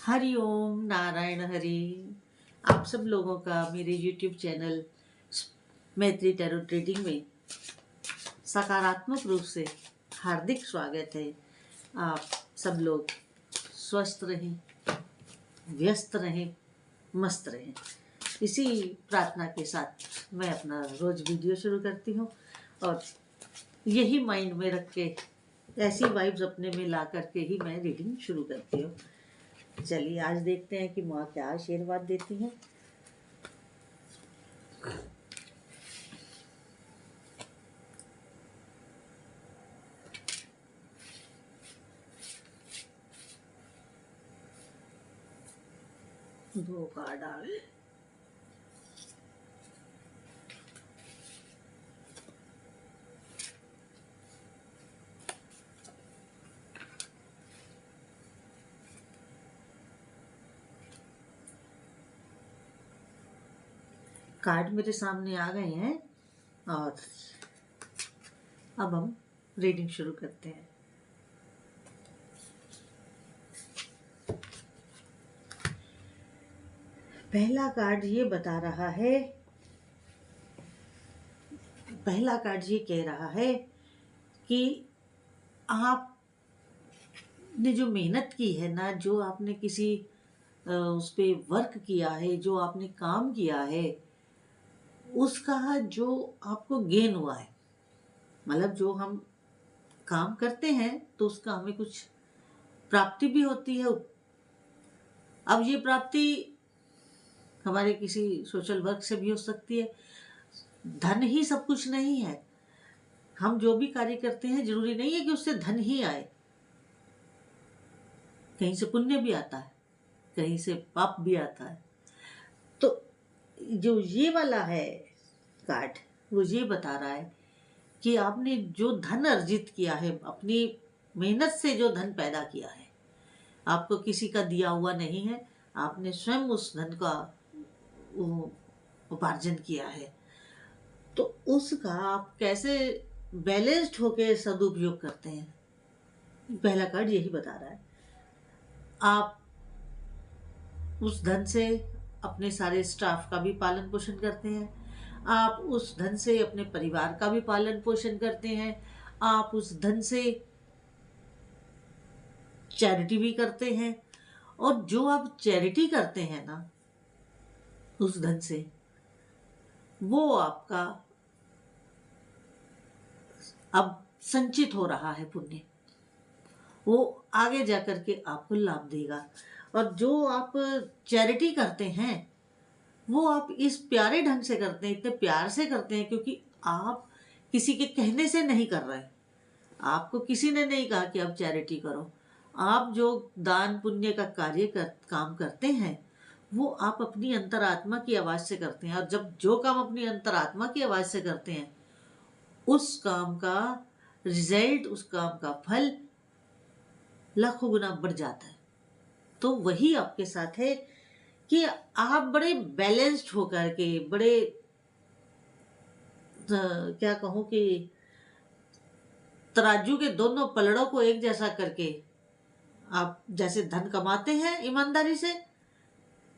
हरि ओम नारायण हरि। आप सब लोगों का मेरे YouTube चैनल मैत्री टैरो ट्रेडिंग में सकारात्मक रूप से हार्दिक स्वागत है। आप सब लोग स्वस्थ रहें, व्यस्त रहें, मस्त रहें। इसी प्रार्थना के साथ मैं अपना रोज वीडियो शुरू करती हूँ और यही माइंड में रख के ऐसी वाइब्स अपने में ला करके ही मैं रीडिंग शुरू करती हूँ। चलिए आज देखते हैं कि माँ क्या आशीर्वाद देती हैं। दो कार्ड आ गए। कार्ड मेरे सामने आ गए हैं और अब हम रीडिंग शुरू करते हैं। पहला कार्ड ये बता रहा है, पहला कार्ड ये कह रहा है कि आपने जो मेहनत की है ना, जो आपने किसी उस पे वर्क किया है, जो आपने काम किया है, उसका जो आपको गेन हुआ है, मतलब जो हम काम करते हैं तो उसका हमें कुछ प्राप्ति भी होती है। अब ये प्राप्ति हमारे किसी सोशल वर्क से भी हो सकती है। धन ही सब कुछ नहीं है। हम जो भी कार्य करते हैं जरूरी नहीं है कि उससे धन ही आए, कहीं से पुण्य भी आता है, कहीं से पाप भी आता है। तो जो ये वाला है कार्ड, वो ये बता रहा है कि आपने जो धन अर्जित किया है, अपनी मेहनत से जो धन पैदा किया है, आपको किसी का दिया हुआ नहीं है, आपने स्वयं उस धन का उपार्जन किया है। तो उसका आप कैसे बैलेंस्ड होकर सदुपयोग करते हैं, पहला कार्ड यही बता रहा है। आप उस धन से अपने सारे स्टाफ का भी पालन पोषण करते हैं, आप उस धन से अपने परिवार का भी पालन पोषण करते हैं, आप उस धन से चैरिटी भी करते हैं। और जो आप चैरिटी करते हैं ना उस धन से, वो आपका अब संचित हो रहा है पुण्य, वो आगे जाकर के आपको लाभ देगा। और जो आप चैरिटी करते हैं वो आप इस प्यारे ढंग से करते हैं, इतने प्यार से करते हैं, क्योंकि आप किसी के कहने से नहीं कर रहे। आपको किसी ने नहीं कहा कि आप चैरिटी करो। आप जो दान पुण्य का काम करते हैं वो आप अपनी अंतरात्मा की आवाज से करते हैं। और जब जो काम अपनी अंतरात्मा की आवाज से करते हैं, उस काम का रिजल्ट, उस काम का फल लाखों गुना बढ़ जाता है। तो वही आपके साथ है कि आप बड़े बैलेंस्ड होकर के, बड़े क्या कहूं कि तराजू के दोनों पलड़ों को एक जैसा करके आप जैसे धन कमाते हैं ईमानदारी से,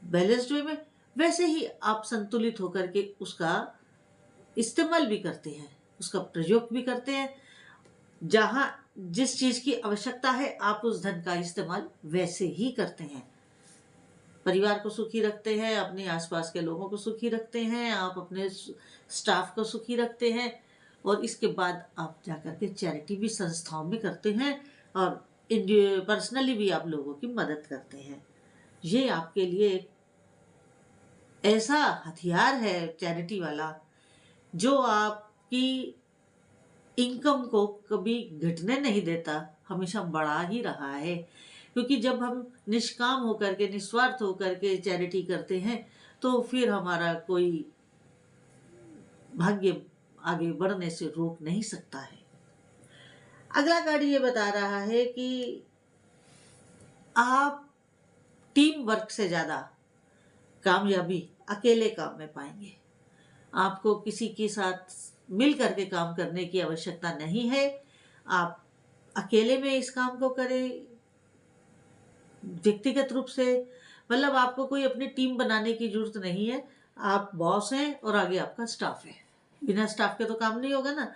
बैलेंस्ड वे में, वैसे ही आप संतुलित होकर के उसका इस्तेमाल भी करते हैं, उसका प्रयोग भी करते हैं। जहां जिस चीज की आवश्यकता है आप उस धन का इस्तेमाल वैसे ही करते हैं। परिवार को सुखी रखते हैं, अपने आसपास के लोगों को सुखी रखते हैं, आप अपने स्टाफ को सुखी रखते हैं, और इसके बाद आप जाकर के चैरिटी भी संस्थाओं में करते हैं और पर्सनली भी आप लोगों की मदद करते हैं। ये आपके लिए एक ऐसा हथियार है चैरिटी वाला, जो आपकी इनकम को कभी घटने नहीं देता, हमेशा बढ़ा ही रहा है। क्योंकि जब हम निष्काम होकर के, निस्वार्थ होकर के चैरिटी करते हैं तो फिर हमारा कोई भाग्य आगे बढ़ने से रोक नहीं सकता है। अगला कार्ड ये बता रहा है कि आप टीम वर्क से ज्यादा कामयाबी अकेले काम में पाएंगे। आपको किसी के साथ मिल करके काम करने की आवश्यकता नहीं है। आप अकेले में इस काम को करें, व्यक्तिगत रूप से, मतलब आपको कोई अपनी टीम बनाने की जरूरत नहीं है। आप बॉस हैं और आगे आपका स्टाफ है। बिना स्टाफ के तो काम नहीं होगा ना।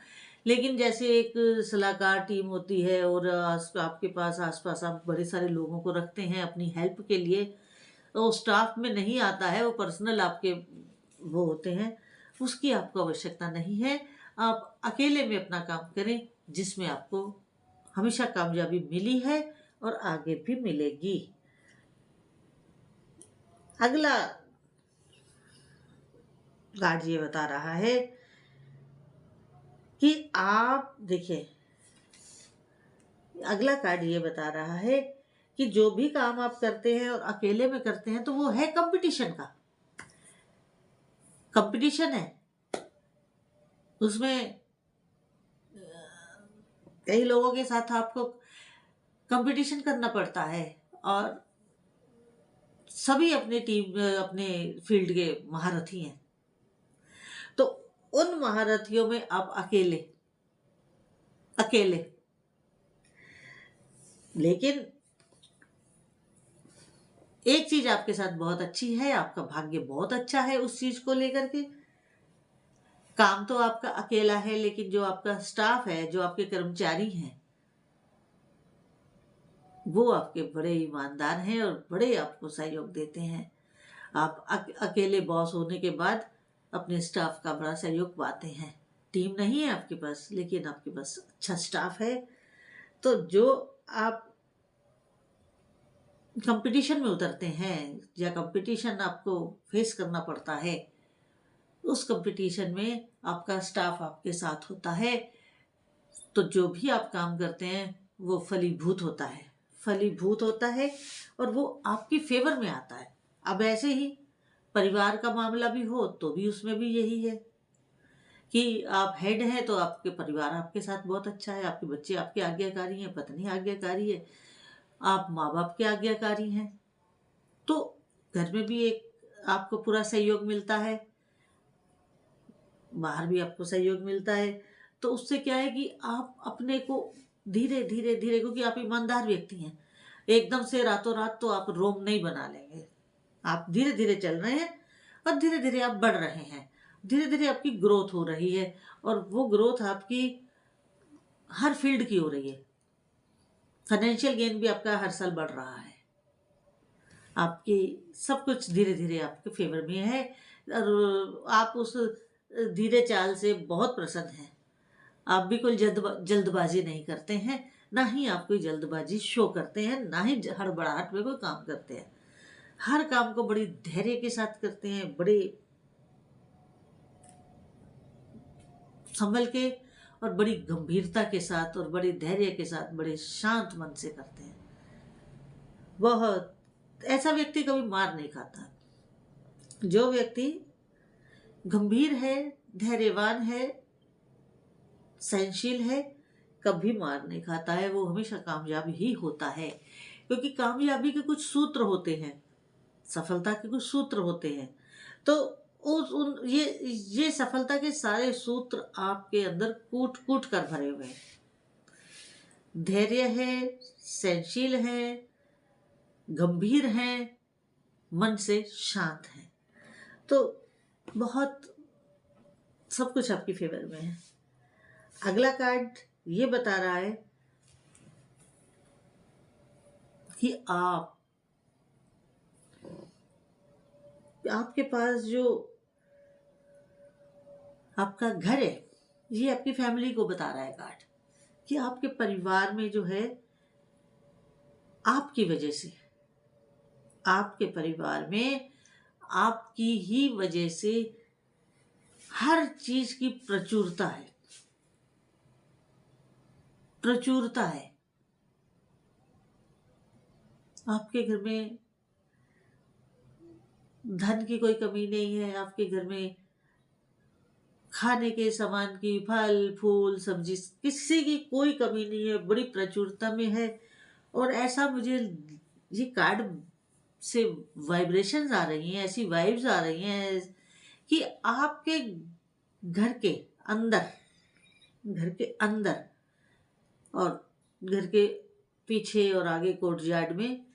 लेकिन जैसे एक सलाहकार टीम होती है और आपके पास आसपास आप बड़े सारे लोगों को रखते हैं अपनी हेल्प के लिए, तो स्टाफ में नहीं आता है, वो पर्सनल आपके वो होते हैं, उसकी आपको आवश्यकता नहीं है। आप अकेले में अपना काम करें, जिसमें आपको हमेशा कामयाबी मिली है और आगे भी मिलेगी। अगला कार्ड ये बता रहा है कि आप देखिए, अगला कार्ड ये बता रहा है कि जो भी काम आप करते हैं और अकेले में करते हैं तो वो है कंपटीशन का। कंपटीशन है, उसमें कई लोगों के साथ आपको कंपटीशन करना पड़ता है और सभी अपने टीम अपने फील्ड के महारथी हैं। तो उन महारथियों में आप अकेले अकेले लेकिन एक चीज आपके साथ बहुत अच्छी है, आपका भाग्य बहुत अच्छा है उस चीज को लेकर के। काम तो आपका अकेला है, लेकिन जो आपका स्टाफ है, जो आपके कर्मचारी हैं, वो आपके बड़े ईमानदार हैं और बड़े आपको सहयोग देते हैं। आप अकेले बॉस होने के बाद अपने स्टाफ का बड़ा सहयोग पाते हैं। टीम नहीं है आपके पास, लेकिन आपके पास अच्छा स्टाफ है। तो जो आप कंपटीशन में उतरते हैं या कंपटीशन आपको फेस करना पड़ता है, उस कंपटीशन में आपका स्टाफ आपके साथ होता है, तो जो भी आप काम करते हैं वो फलीभूत होता है और वो आपके फेवर में आता है। अब ऐसे ही परिवार का मामला भी हो तो भी उसमें भी यही है कि आप हेड हैं तो आपके परिवार आपके साथ बहुत अच्छा है, आपके बच्चे आपके आज्ञाकारी हैं, पत्नी आज्ञाकारी है, आप माँ बाप के आज्ञाकारी हैं, तो घर में भी एक आपको पूरा सहयोग मिलता है, बाहर भी आपको सहयोग मिलता है। तो उससे क्या है कि आप अपने को धीरे धीरे धीरे, क्योंकि आप ईमानदार व्यक्ति हैं, एकदम से रातों रात तो आप रोम नहीं बना लेंगे। आप धीरे धीरे चल रहे हैं और धीरे धीरे आप बढ़ रहे हैं, धीरे धीरे आपकी ग्रोथ हो रही है और वो ग्रोथ आपकी हर फील्ड की हो रही है। फाइनेंशियल गेन भी आपका हर साल बढ़ रहा है, आपकी सब कुछ धीरे धीरे आपके फेवर में है और आप उस धीरे चाल से बहुत प्रसन्न हैं। आप भी कोई जल्दबाजी नहीं करते हैं, ना ही आप कोई जल्दबाजी शो करते हैं, ना ही हड़बड़ाहट में कोई काम करते हैं। हर काम को बड़ी धैर्य के साथ करते हैं, बड़े संभल के और बड़ी गंभीरता के साथ और बड़े धैर्य के साथ, बड़े शांत मन से करते हैं। बहुत ऐसा व्यक्ति कभी मार नहीं खाता। जो व्यक्ति गंभीर है, धैर्यवान है, सहनशील है, कभी मार नहीं खाता है, वो हमेशा कामयाब ही होता है। क्योंकि कामयाबी के कुछ सूत्र होते हैं, सफलता के कुछ सूत्र होते हैं। तो ये सफलता के सारे सूत्र आपके अंदर कूट कूट कर भरे हुए हैं। धैर्य है, सहनशील है, गंभीर है, मन से शांत है, तो बहुत सब कुछ आपकी फेवर में है। अगला कार्ड ये बता रहा है कि आपके पास जो आपका घर है, ये आपकी फैमिली को बता रहा है कार्ड, कि आपके परिवार में जो है, आपकी वजह से, आपके परिवार में आपकी ही वजह से हर चीज की प्रचुरता है, प्रचुरता है। आपके घर में धन की कोई कमी नहीं है, आपके घर में खाने के सामान की, फल फूल सब्जी, किसी की कोई कमी नहीं है, बड़ी प्रचुरता में है। और ऐसा मुझे ये कार्ड से वाइब्रेशंस आ रही हैं, ऐसी वाइब्स आ रही हैं कि आपके घर के अंदर, घर के अंदर और घर के पीछे और आगे कोर्टयार्ड में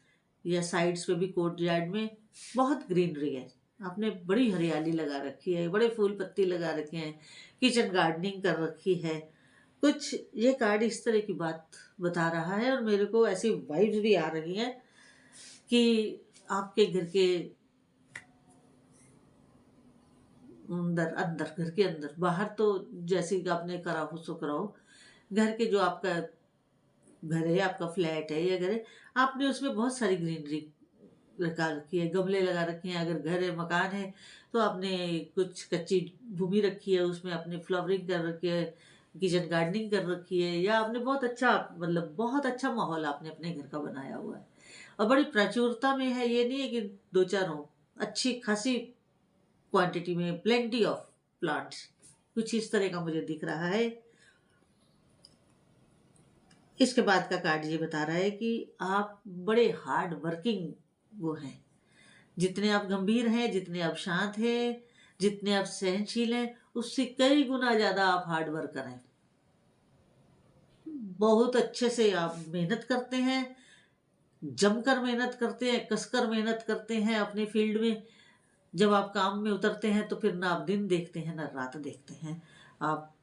या साइड्स पे भी कोर्टयार्ड में बहुत ग्रीनरी है, आपने बड़ी हरियाली लगा रखी है, बड़े फूल पत्ती लगा रखे हैं, किचन गार्डनिंग कर रखी है। कुछ ये कार्ड इस तरह की बात बता रहा है और मेरे को ऐसी वाइब्स भी आ रही हैं कि आपके घर के अंदर अंदर घर के अंदर, बाहर तो जैसे कि आपने करा हो सो कराओ, घर के जो आपका घर है, आपका फ्लैट है या घर है, आपने उसमें बहुत सारी ग्रीनरी लगा रखी है, गमले लगा रखे हैं। अगर घर है, मकान है, तो आपने कुछ कच्ची भूमि रखी है, उसमें आपने फ्लावरिंग कर रखी है, किचन गार्डनिंग कर रखी है, या आपने बहुत अच्छा, मतलब बहुत अच्छा माहौल आपने अपने घर का बनाया हुआ है और बड़ी प्रचुरता में है। ये नहीं है कि दो चार हो, अच्छी खासी क्वांटिटी में, प्लेंटी ऑफ प्लांट्स, कुछ इस तरह का मुझे दिख रहा है। इसके बाद का कार्ड ये बता रहा है कि आप बड़े हार्ड वर्किंग वो हैं। जितने आप गंभीर हैं, जितने आप शांत हैं, जितने आप सहनशील हैं, उससे कई गुना ज्यादा आप हार्ड वर्कर हैं। बहुत अच्छे से आप मेहनत करते हैं, जमकर मेहनत करते हैं, कसकर मेहनत करते हैं अपने फील्ड में। जब आप काम में उतरते हैं तो फिर ना आप दिन देखते हैं ना रात देखते हैं, आप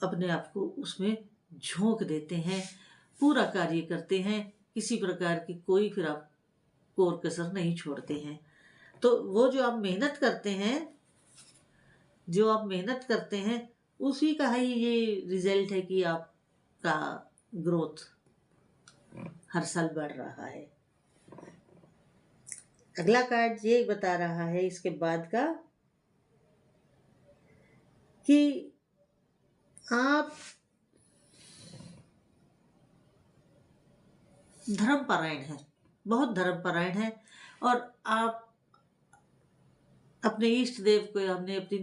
अपने आप को उसमें झोंक देते हैं, पूरा कार्य करते हैं, किसी प्रकार की कोई फिर आप कोर कसर नहीं छोड़ते हैं। तो वो जो आप मेहनत करते हैं, जो आप मेहनत करते हैं, उसी का ही ये रिजल्ट है कि आपका ग्रोथ हर साल बढ़ रहा है। अगला कार्ड ये बता रहा है इसके बाद का कि आप धर्मपरायण हैं, बहुत धर्मपरायण हैं, और आप अपने इष्ट देव को, हमने अपने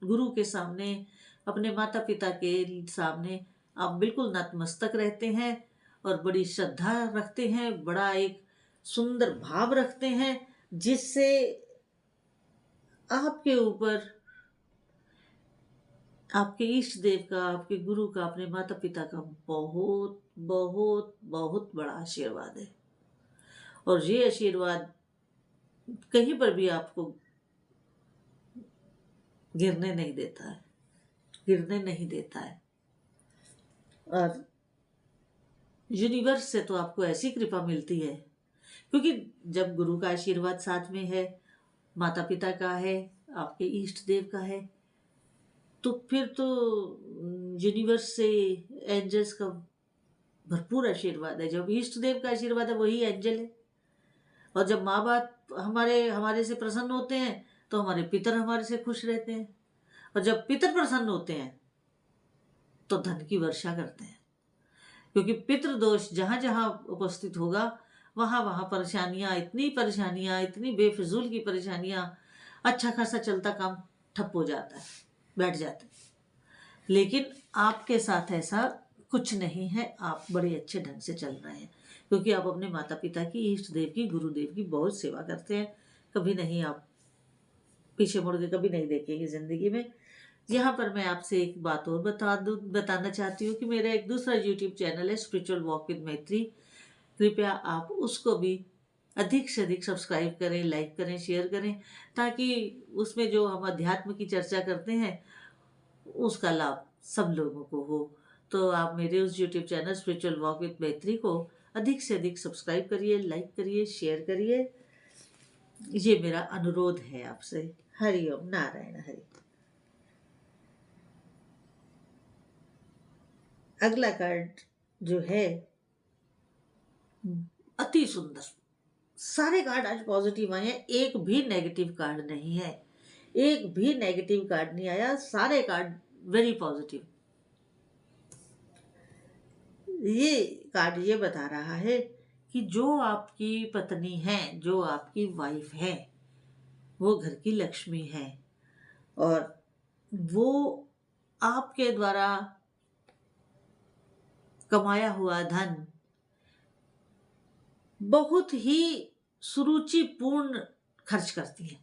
गुरु के सामने, अपने माता पिता के सामने आप बिल्कुल नतमस्तक रहते हैं और बड़ी श्रद्धा रखते हैं, बड़ा एक सुंदर भाव रखते हैं, जिससे आपके ऊपर आपके इष्ट देव का, आपके गुरु का, अपने माता पिता का बहुत बहुत बहुत बड़ा आशीर्वाद है। और ये आशीर्वाद कहीं पर भी आपको गिरने नहीं देता है, गिरने नहीं देता है। और यूनिवर्स से तो आपको ऐसी कृपा मिलती है, क्योंकि जब गुरु का आशीर्वाद साथ में है, माता पिता का है, आपके इष्ट देव का है, तो फिर तो यूनिवर्स से, एंजल्स का भरपूर आशीर्वाद है। जब इष्ट देव का आशीर्वाद है, वही एंजल है। और जब माँ बाप हमारे हमारे से प्रसन्न होते हैं, तो हमारे पितर हमारे से खुश रहते हैं। और जब पितर प्रसन्न होते हैं तो धन की वर्षा करते हैं, क्योंकि पितृ दोष जहां जहां उपस्थित होगा, वहां वहां परेशानियां, इतनी परेशानियां, इतनी बेफिजूल की परेशानियां, अच्छा खासा चलता काम ठप हो जाता है, बैठ जाता है। लेकिन आपके साथ ऐसा कुछ नहीं है, आप बड़े अच्छे ढंग से चल रहे हैं, क्योंकि आप अपने माता पिता की, इष्ट देव की, गुरुदेव की बहुत सेवा करते हैं। कभी नहीं आप पीछे मुड़ के कभी नहीं देखेंगे जिंदगी में। यहाँ पर मैं आपसे एक बात और बताना चाहती हूँ कि मेरा एक दूसरा यूट्यूब चैनल है, स्पिरिचुअल वॉक विद मैत्री। कृपया आप उसको भी अधिक से अधिक सब्सक्राइब करें, लाइक करें, शेयर करें, ताकि उसमें जो हम अध्यात्म की चर्चा करते हैं उसका लाभ सब लोगों को हो। तो आप मेरे उस YouTube channel spiritual walk with मैत्री को अधिक से अधिक सब्सक्राइब करिए, लाइक करिए, शेयर करिए। ये मेरा अनुरोध है आपसे। हरि ओम, नारायण हरि। अगला कार्ड जो है अति सुंदर, सारे कार्ड आज पॉजिटिव आए हैं, एक भी नेगेटिव कार्ड नहीं है, एक भी नेगेटिव कार्ड नहीं आया, सारे कार्ड वेरी पॉजिटिव। ये कार्ड ये बता रहा है कि जो आपकी पत्नी है, जो आपकी वाइफ है, वो घर की लक्ष्मी है, और वो आपके द्वारा कमाया हुआ धन बहुत ही सुरुचिपूर्ण खर्च करती है।